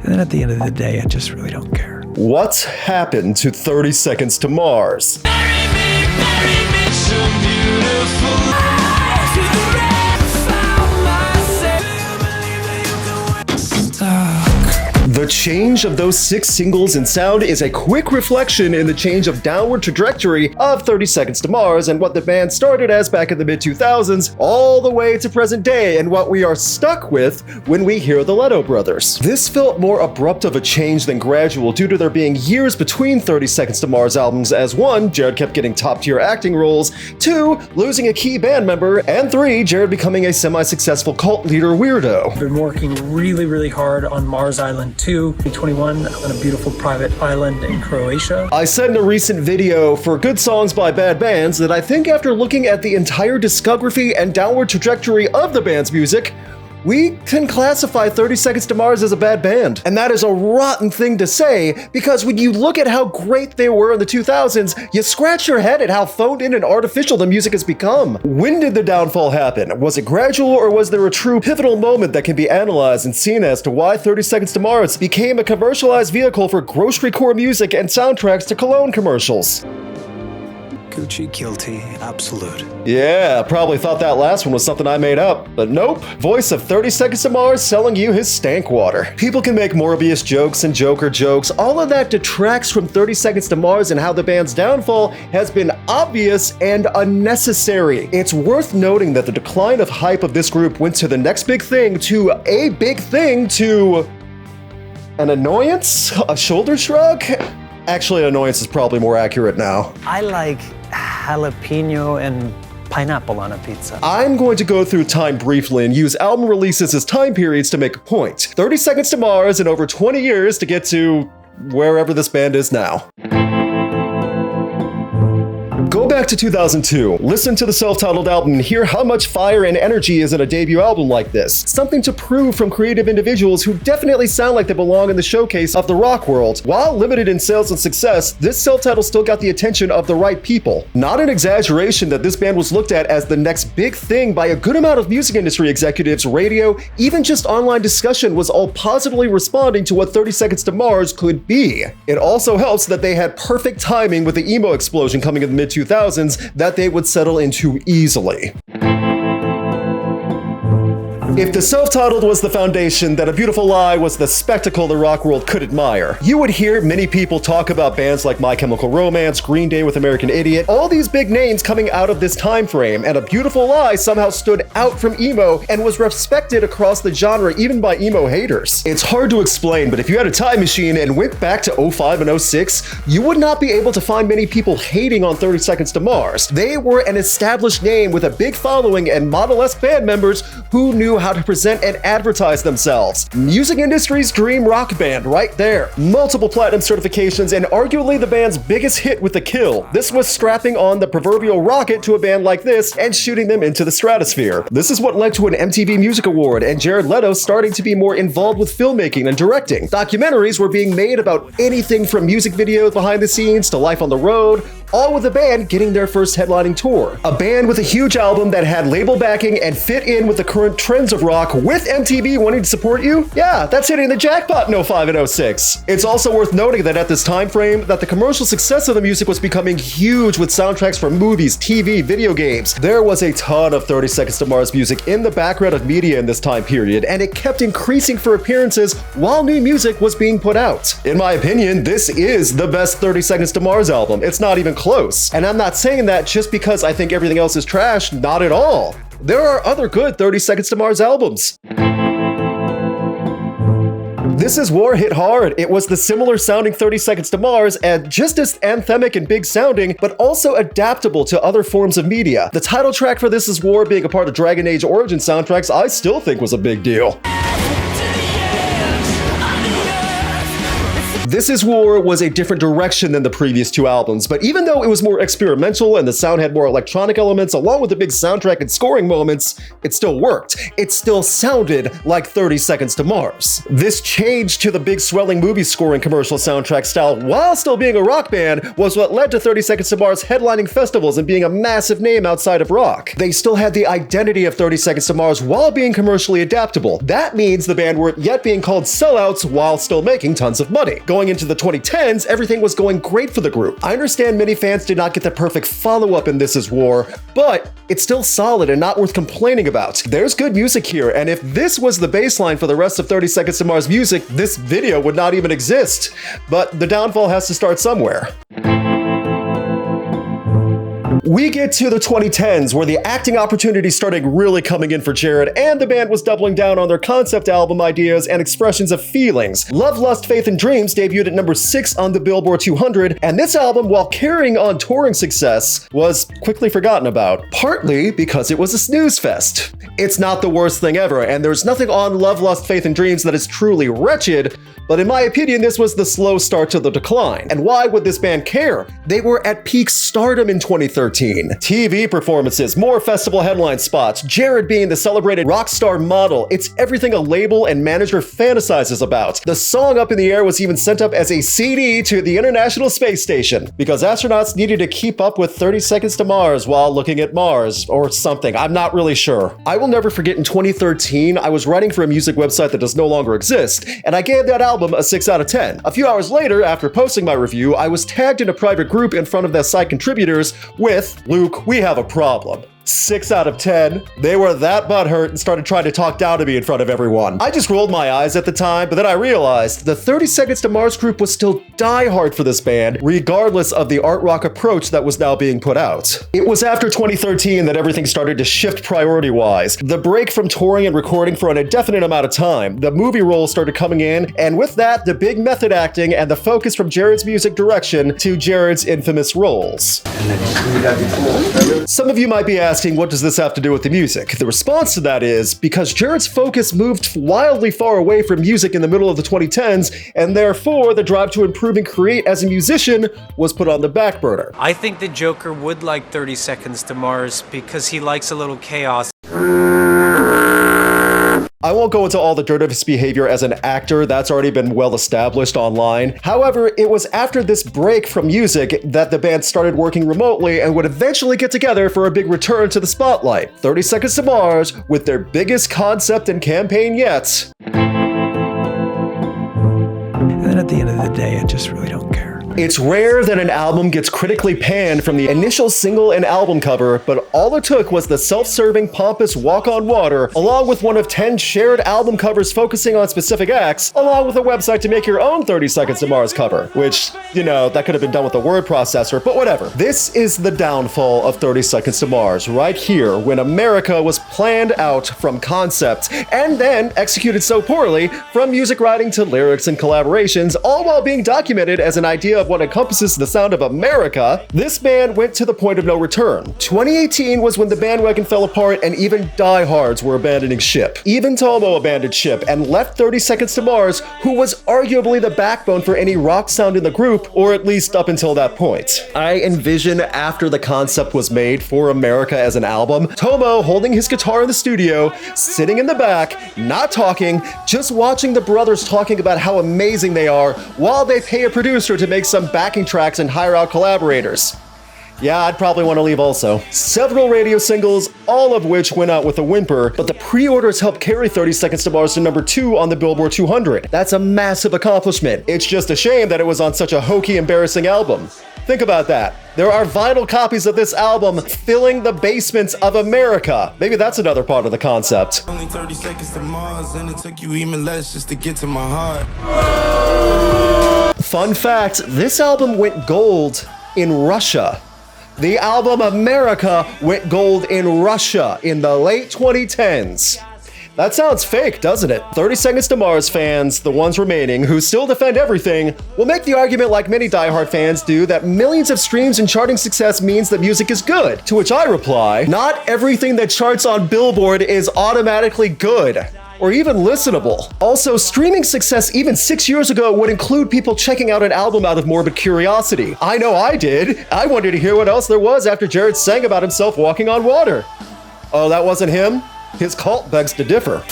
And then at the end of the day, I just really don't care. What's happened to 30 Seconds to Mars? Bury me, so beautiful. The change of those 6 singles in sound is a quick reflection in the change of downward trajectory of 30 Seconds to Mars and what the band started as back in the mid-2000s all the way to present day and what we are stuck with when we hear the Leto brothers. This felt more abrupt of a change than gradual due to there being years between 30 Seconds to Mars albums as 1, Jared kept getting top-tier acting roles, 2, losing a key band member, and 3, Jared becoming a semi-successful cult leader weirdo. I've been working really hard on Mars Island 2, 2021, on a beautiful private island in Croatia. I said in a recent video for good songs by bad bands that I think after looking at the entire discography and downward trajectory of the band's music, we can classify 30 Seconds to Mars as a bad band. And that is a rotten thing to say, because when you look at how great they were in the 2000s, you scratch your head at how phoned in and artificial the music has become. When did the downfall happen? Was it gradual, or was there a true pivotal moment that can be analyzed and seen as to why 30 Seconds to Mars became a commercialized vehicle for grocery core music and soundtracks to cologne commercials? Gucci guilty, absolute. Yeah, probably thought that last one was something I made up, but nope. Voice of 30 Seconds to Mars selling you his stank water. People can make Morbius jokes and Joker jokes. All of that detracts from 30 Seconds to Mars and how the band's downfall has been obvious and unnecessary. It's worth noting that the decline of hype of this group went to the next big thing, to a big thing, to an annoyance? A shoulder shrug? Actually, annoyance is probably more accurate now. I like jalapeno and pineapple on a pizza. I'm going to go through time briefly and use album releases as time periods to make a point. 30 Seconds to Mars and over 20 years to get to wherever this band is now. Go back to 2002, listen to the self-titled album and hear how much fire and energy is in a debut album like this. Something to prove from creative individuals who definitely sound like they belong in the showcase of the rock world. While limited in sales and success, this self-title still got the attention of the right people. Not an exaggeration that this band was looked at as the next big thing by a good amount of music industry executives, radio, even just online discussion was all positively responding to what 30 Seconds to Mars could be. It also helps that they had perfect timing with the emo explosion coming in the mid-2000s that they would settle into easily. If the self-titled was the foundation, then A Beautiful Lie was the spectacle the rock world could admire. You would hear many people talk about bands like My Chemical Romance, Green Day with American Idiot, all these big names coming out of this time frame, and A Beautiful Lie somehow stood out from emo and was respected across the genre even by emo haters. It's hard to explain, but if you had a time machine and went back to 05 and 06, you would not be able to find many people hating on 30 Seconds to Mars. They were an established name with a big following and Model-esque band members who knew how to present and advertise themselves. Music industry's dream rock band right there. Multiple platinum certifications and arguably the band's biggest hit with The Kill. This was strapping on the proverbial rocket to a band like this and shooting them into the stratosphere. This is what led to an MTV Music Award and Jared Leto starting to be more involved with filmmaking and directing. Documentaries were being made about anything from music videos behind the scenes to life on the road, all with the band getting their first headlining tour. A band with a huge album that had label backing and fit in with the current trends of rock with MTV wanting to support you? Yeah, that's hitting the jackpot in 05 and 06. It's also worth noting that at this time frame, that the commercial success of the music was becoming huge with soundtracks for movies, TV, video games. There was a ton of 30 Seconds to Mars music in the background of media in this time period, and it kept increasing for appearances while new music was being put out. In my opinion, this is the best 30 Seconds to Mars album. It's not even close. And I'm not saying that just because I think everything else is trash, not at all. There are other good 30 Seconds to Mars albums. This Is War hit hard. It was the similar sounding 30 Seconds to Mars and just as anthemic and big sounding, but also adaptable to other forms of media. The title track for This Is War being a part of Dragon Age Origin soundtracks I still think was a big deal. This Is War was a different direction than the previous two albums, but even though it was more experimental and the sound had more electronic elements along with the big soundtrack and scoring moments, it still worked. It still sounded like 30 Seconds to Mars. This change to the big swelling movie scoring commercial soundtrack style while still being a rock band was what led to 30 Seconds to Mars headlining festivals and being a massive name outside of rock. They still had the identity of 30 Seconds to Mars while being commercially adaptable. That means the band weren't yet being called sellouts while still making tons of money. Going into the 2010s, everything was going great for the group. I understand many fans did not get the perfect follow-up in This Is War, but it's still solid and not worth complaining about. There's good music here, and if this was the baseline for the rest of 30 Seconds to Mars music, this video would not even exist. But the downfall has to start somewhere. We get to the 2010s, where the acting opportunities started really coming in for Jared, and the band was doubling down on their concept album ideas and expressions of feelings. Love, Lust, Faith, and Dreams debuted at number 6 on the Billboard 200, and this album, while carrying on touring success, was quickly forgotten about, partly because it was a snooze fest. It's not the worst thing ever, and there's nothing on Love, Lust, Faith, and Dreams that is truly wretched, but in my opinion, this was the slow start to the decline. And why would this band care? They were at peak stardom in 2013. TV performances, more festival headline spots, Jared being the celebrated rock star model. It's everything a label and manager fantasizes about. The song Up in the Air was even sent up as a CD to the International Space Station because astronauts needed to keep up with 30 Seconds to Mars while looking at Mars or something. I'm not really sure. I will never forget in 2013, I was writing for a music website that does no longer exist, and I gave that album a 6 out of 10. A few hours later, after posting my review, I was tagged in a private group in front of that site contributors with, "Luke, we have a problem." 6 out of 10. They were that butthurt and started trying to talk down to me in front of everyone. I just rolled my eyes at the time, but then I realized the 30 Seconds to Mars group was still diehard for this band, regardless of the art rock approach that was now being put out. It was after 2013 that everything started to shift priority-wise. The break from touring and recording for an indefinite amount of time, the movie roles started coming in, and with that, the big method acting and the focus from Jared's music direction to Jared's infamous roles. Some of you might be asking, what does this have to do with the music? The response to that is because Jared's focus moved wildly far away from music in the middle of the 2010s, and therefore the drive to improve and create as a musician was put on the back burner. I think the Joker would like 30 Seconds to Mars because he likes a little chaos. I won't go into all the dirt of his behavior as an actor, that's already been well established online. However, it was after this break from music that the band started working remotely and would eventually get together for a big return to the spotlight. 30 Seconds to Mars with their biggest concept and campaign yet. And then at the end of the day, I just really don't care. It's rare that an album gets critically panned from the initial single and album cover, but all it took was the self-serving, pompous Walk on Water, along with one of 10 shared album covers focusing on specific acts, along with a website to make your own 30 Seconds to Mars cover, which, you know, that could have been done with a word processor, but whatever. This is the downfall of 30 Seconds to Mars, right here, when America was planned out from concept, and then executed so poorly, from music writing to lyrics and collaborations, all while being documented as an idea of what encompasses the sound of America. This band went to the point of no return. 2018 was when the bandwagon fell apart and even diehards were abandoning ship. Even Tomo abandoned ship and left 30 Seconds to Mars, who was arguably the backbone for any rock sound in the group, or at least up until that point. I envision after the concept was made for America as an album, Tomo holding his guitar in the studio, sitting in the back, not talking, just watching the brothers talking about how amazing they are while they pay a producer to make some backing tracks and hire out collaborators. Yeah, I'd probably want to leave also. Several radio singles, all of which went out with a whimper, but the pre-orders helped carry 30 Seconds to Mars to number 2 on the Billboard 200. That's a massive accomplishment. It's just a shame that it was on such a hokey, embarrassing album. Think about that. There are vinyl copies of this album filling the basements of America. Maybe that's another part of the concept. Only 30 seconds to Mars, and it took you even less just to get to my heart. Fun fact, this album went gold in Russia. The album America went gold in Russia in the late 2010s. That sounds fake, doesn't it? 30 Seconds to Mars fans, the ones remaining, who still defend everything, will make the argument like many diehard fans do that millions of streams and charting success means that music is good. To which I reply, not everything that charts on Billboard is automatically good. or even listenable. Also, streaming success even 6 years ago would include people checking out an album out of morbid curiosity. I know I did. I wanted to hear what else there was after Jared sang about himself walking on water. Oh, that wasn't him? His cult begs to differ.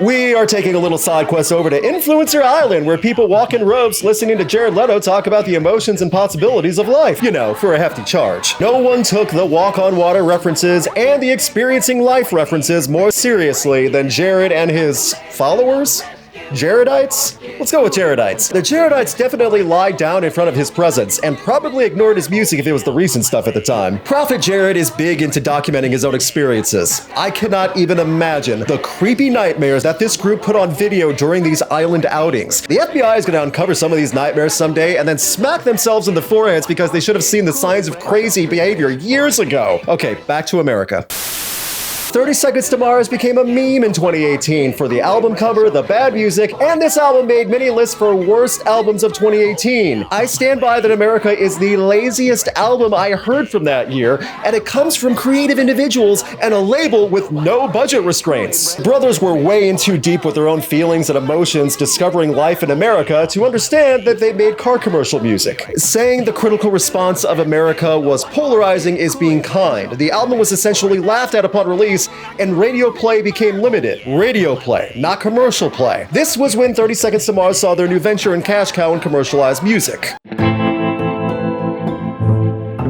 We are taking a little side quest over to Influencer Island, where people walk in robes listening to Jared Leto talk about the emotions and possibilities of life, you know, for a hefty charge. No one took the walk on water references and the experiencing life references more seriously than Jared and his followers? Jaredites? Let's go with Jaredites. The Jaredites definitely lied down in front of his presence and probably ignored his music if it was the recent stuff at the time. Prophet Jared is big into documenting his own experiences. I cannot even imagine the creepy nightmares that this group put on video during these island outings. The FBI is going to uncover some of these nightmares someday and then smack themselves in the foreheads because they should have seen the signs of crazy behavior years ago. Okay, back to America. 30 Seconds to Mars became a meme in 2018 for the album cover, the bad music, and this album made many lists for worst albums of 2018. I stand by that America is the laziest album I heard from that year, and it comes from creative individuals and a label with no budget restraints. Brothers were way in too deep with their own feelings and emotions discovering life in America to understand that they made car commercial music. Saying the critical response of America was polarizing is being kind. The album was essentially laughed at upon release, and radio play became limited. Radio play, not commercial play. This was when 30 Seconds to Mars saw their new venture in cash cow and commercialized music.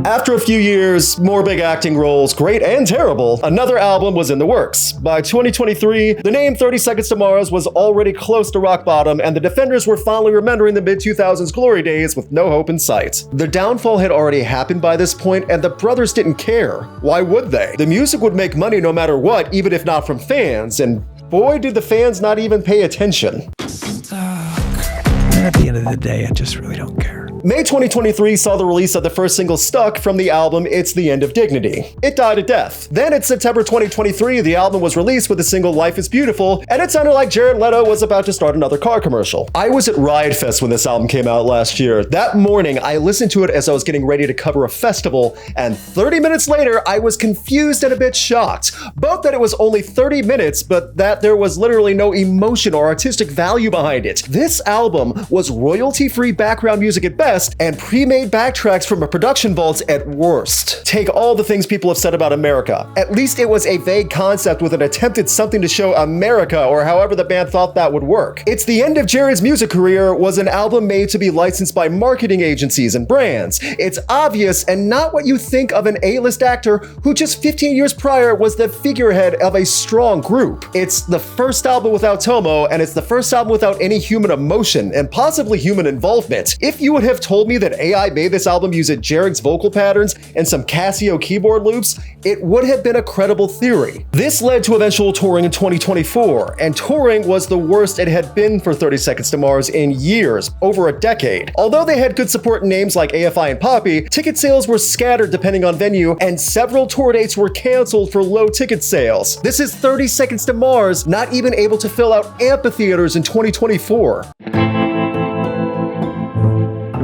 After a few years, more big acting roles, great and terrible, another album was in the works. By 2023, the name 30 Seconds to Mars was already close to rock bottom, and the Defenders were finally remembering the mid-2000s glory days with no hope in sight. The downfall had already happened by this point, and the brothers didn't care. Why would they? The music would make money no matter what, even if not from fans, and boy, did the fans not even pay attention. And at the end of the day, I just really don't care. May 2023 saw the release of the first single Stuck from the album It's the End of Dignity. It died a death. Then in September 2023, the album was released with the single Life is Beautiful, and it sounded like Jared Leto was about to start another car commercial. I was at Riot Fest when this album came out last year. That morning, I listened to it as I was getting ready to cover a festival, and 30 minutes later, I was confused and a bit shocked. Both that it was only 30 minutes, but that there was literally no emotion or artistic value behind it. This album was royalty-free background music at best, and pre-made backtracks from a production vault at worst. Take all the things people have said about America. At least it was a vague concept with an attempt at something to show America, or however the band thought that would work. It's the End of Jared's music career was an album made to be licensed by marketing agencies and brands. It's obvious and not what you think of an A-list actor who just 15 years prior was the figurehead of a strong group. It's the first album without Tomo, and it's the first album without any human emotion and possibly human involvement. If you would have told me that AI made this album using Jared's vocal patterns and some Casio keyboard loops, it would have been a credible theory. This led to eventual touring in 2024, and touring was the worst it had been for 30 Seconds to Mars in years, over a decade. Although they had good support names like AFI and Poppy, ticket sales were scattered depending on venue, and several tour dates were canceled for low ticket sales. This is 30 Seconds to Mars not even able to fill out amphitheaters in 2024.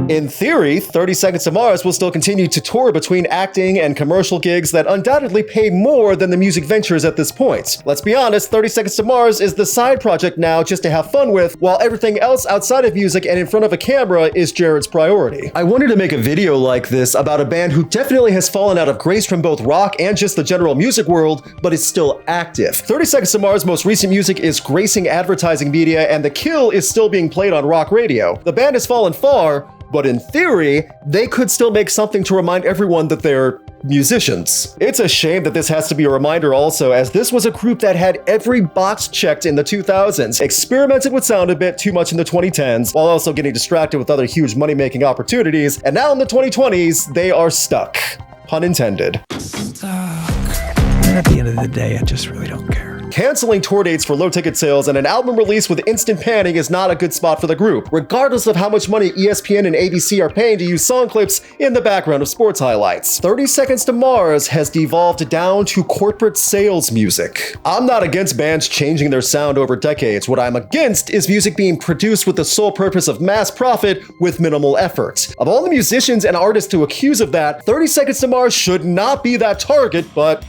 In theory, 30 Seconds to Mars will still continue to tour between acting and commercial gigs that undoubtedly pay more than the music ventures at this point. Let's be honest, 30 Seconds to Mars is the side project now just to have fun with, while everything else outside of music and in front of a camera is Jared's priority. I wanted to make a video like this about a band who definitely has fallen out of grace from both rock and just the general music world, but is still active. 30 Seconds to Mars' most recent music is gracing advertising media, and The Kill is still being played on rock radio. The band has fallen far, but in theory, they could still make something to remind everyone that they're musicians. It's a shame that this has to be a reminder also, as this was a group that had every box checked in the 2000s, experimented with sound a bit too much in the 2010s, while also getting distracted with other huge money-making opportunities, and now in the 2020s, they are stuck. Pun intended. And at the end of the day, I just really don't care. Canceling tour dates for low ticket sales and an album release with instant panning is not a good spot for the group, regardless of how much money ESPN and ABC are paying to use song clips in the background of sports highlights. 30 Seconds to Mars has devolved down to corporate sales music. I'm not against bands changing their sound over decades. What I'm against is music being produced with the sole purpose of mass profit with minimal effort. Of all the musicians and artists to accuse of that, 30 Seconds to Mars should not be that target, but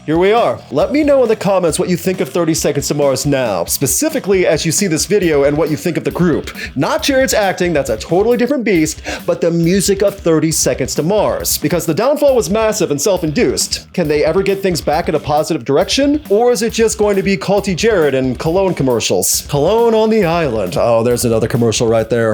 Here we are. Let me know in the comments what you think of 30 Seconds to Mars now, specifically as you see this video and what you think of the group. Not Jared's acting, that's a totally different beast, but the music of 30 Seconds to Mars. Because the downfall was massive and self-induced. Can they ever get things back in a positive direction? Or is it just going to be culty Jared and cologne commercials? Cologne on the island. Oh, there's another commercial right there.